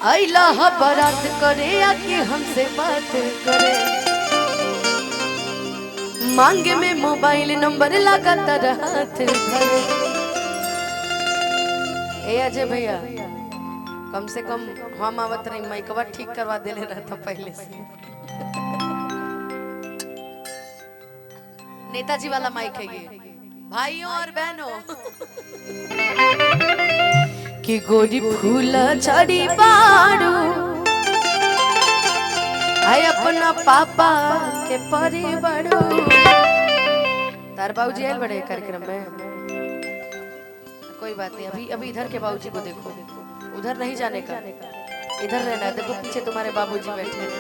आइला हा बारात करे आके हमसे बात करे, मांगे में मोबाइल नंबर लगातार हाथ धरे। ए अजय भैया कम से कम हम आवत रही माइकवा ठीक करवा देले रहता पहले से। नेताजी वाला माइक है ये। भाइयों और बहनों कि गोरी फूल चढ़ी बाड़ू आय अपना पापा के परी बड़ू। तार बाबूजी आयल बड़े कार्यक्रम में, कोई बात नहीं। अभी अभी इधर के बाबूजी को देखो, उधर नहीं जाने का, इधर रहना। देखो पीछे तुम्हारे बाबूजी बैठे हैं।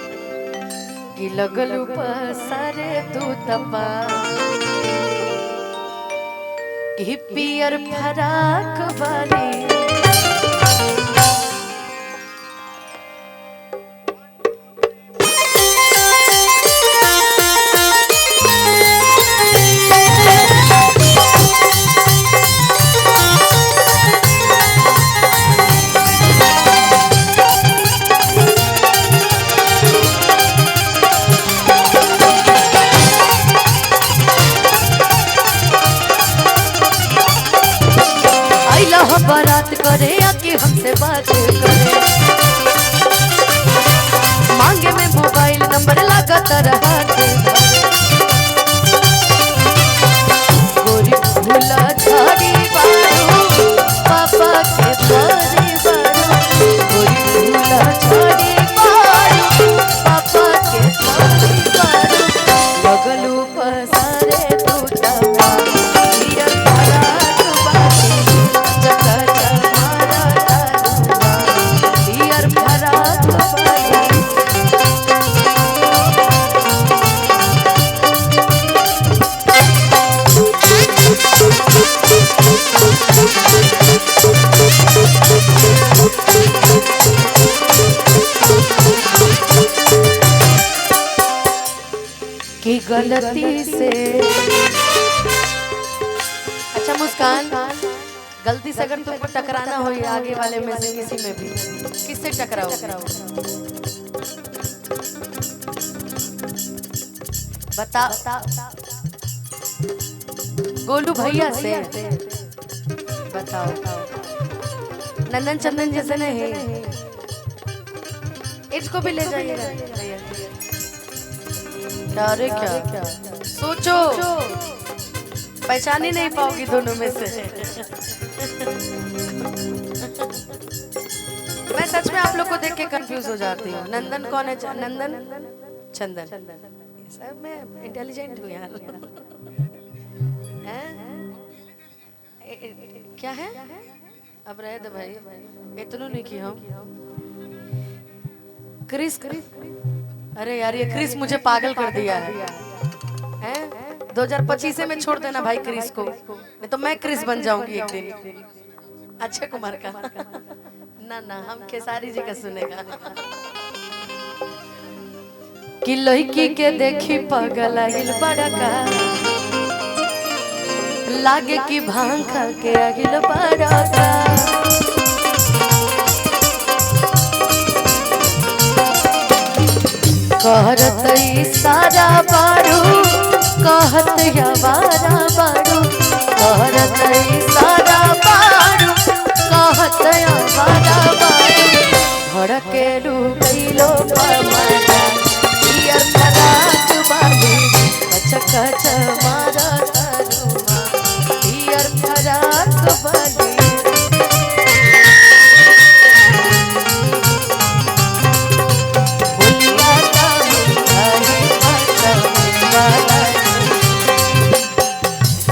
कि लगलू पसारे तू तपा कि पियर फराक वाली बारात करे आके हमसे बात करे, मांगे में मोबाइल नंबर लगातार हाथ। गोरी फूला झाड़ी बारू पापा के परी बारू, गोरी फूला झाड़ी बारू पापा के परी बारू। बगलू पसारे तू तपा पियर फराक वाली की गलती से। अच्छा मुस्कान, गलती से अगर तुमको टकराना हो आगे वाले में से किसी में भी, किससे टकराओ? बता। गोलू भैया से बताओ। नंदन चंदन जैसे नहीं, इसको भी ले जाइएगा। डरे क्या? सोचो, पहचान ही नहीं पाओगी दोनों में से। मैं सच में आप लोग को देख के कंफ्यूज हो जाती हूँ। नंदन कौन है? नंदन चंदन। सब मैं इंटेलिजेंट हूँ यार। क्या है? अब रहे दो भाई, इतना नहीं कि हम क्रिस। अरे यार ये क्रिस मुझे पागल कर दिया है। 2025 में छोड़ देना भाई क्रिस को, नहीं तो मैं क्रिस बन जाऊंगी एक दिन। अक्षय कुमार का ना ना, हम खेसारी जी का सुनेगा। कि लड़की के देखी पागल आगिल बड़का, लागे कि भांग खा के आगिल बड़का। कहत इशारा बारू कहत यवारा बारू, कहत इशारा बारू कहत यवारा बारू। भड़केलू कैलो पमना पियर फराक वाली, कच कच मारा तरुमा पियर फराक वाली।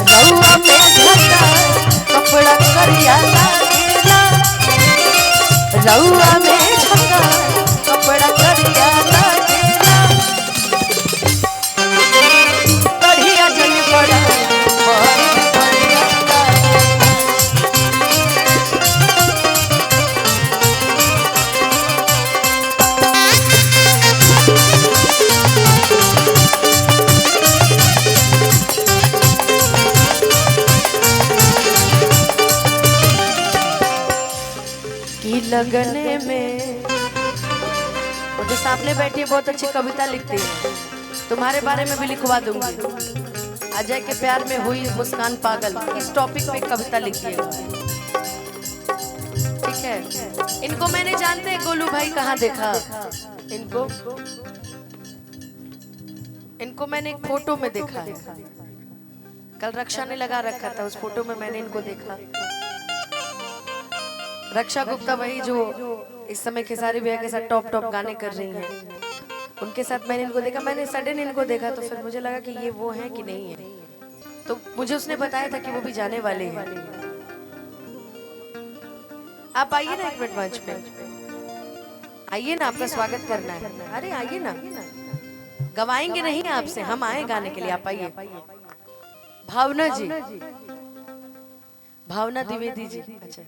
रउआ में झका कपड़ा करिया लागेला, रउआ में झका कपड़ा करिया लागेला। बढ़िया जन बड़ा बढ़िया लगने में। वो जो सामने बैठी है बहुत अच्छी कविता लिखती है, तुम्हारे बारे में भी लिखवा दूंगी। अजय के प्यार में हुई मुस्कान पागल, इस टॉपिक पे कविता लिखिएगा, ठीक है। इनको मैंने जानते हैं गोलू भाई कहाँ देखा इनको मैंने एक फोटो में देखा है। कल रक्षा ने लगा रखा था, उस फोटो में मैंने इनको देखा। रक्षा गुप्ता वही जो इस समय खेसारी भैया के साथ टॉप गाने कर रही हैं, उनके साथ मैंने इनको देखा। मैंने सडन इनको देखा तो फिर मुझे लगा कि ये वो हैं कि नहीं है, तो मुझे उसने बताया था कि वो भी जाने वाले हैं। आप आइए ना एक मिनट मंच पे, आइए ना, आपका स्वागत करना है। अरे आइए ना, गवाएंगे नहीं आपसे, हम आए गाने के लिए, आप आइए। भावना जी, भावना द्विवेदी जी, अच्छा